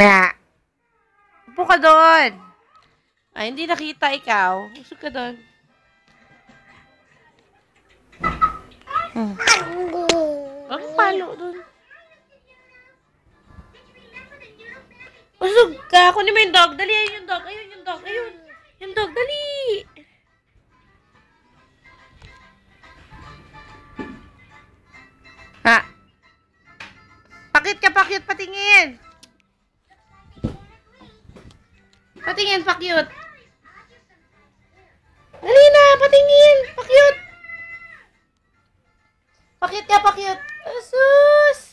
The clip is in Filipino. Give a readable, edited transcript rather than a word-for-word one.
Nga. Upo ka doon. Ay, hindi nakita ikaw. Usog ka doon. Ang palo doon. Usog ka. Kunin mo yung dog. Dali, ayun yung dog. Ayun yung dog. Ayun. Yung dog, dali. Ha? Pakit ka, pakyut, patingin. Patingin, pakyut. Dali na, patingin. Pakyut. Pakyut ka, pakyut. Asus.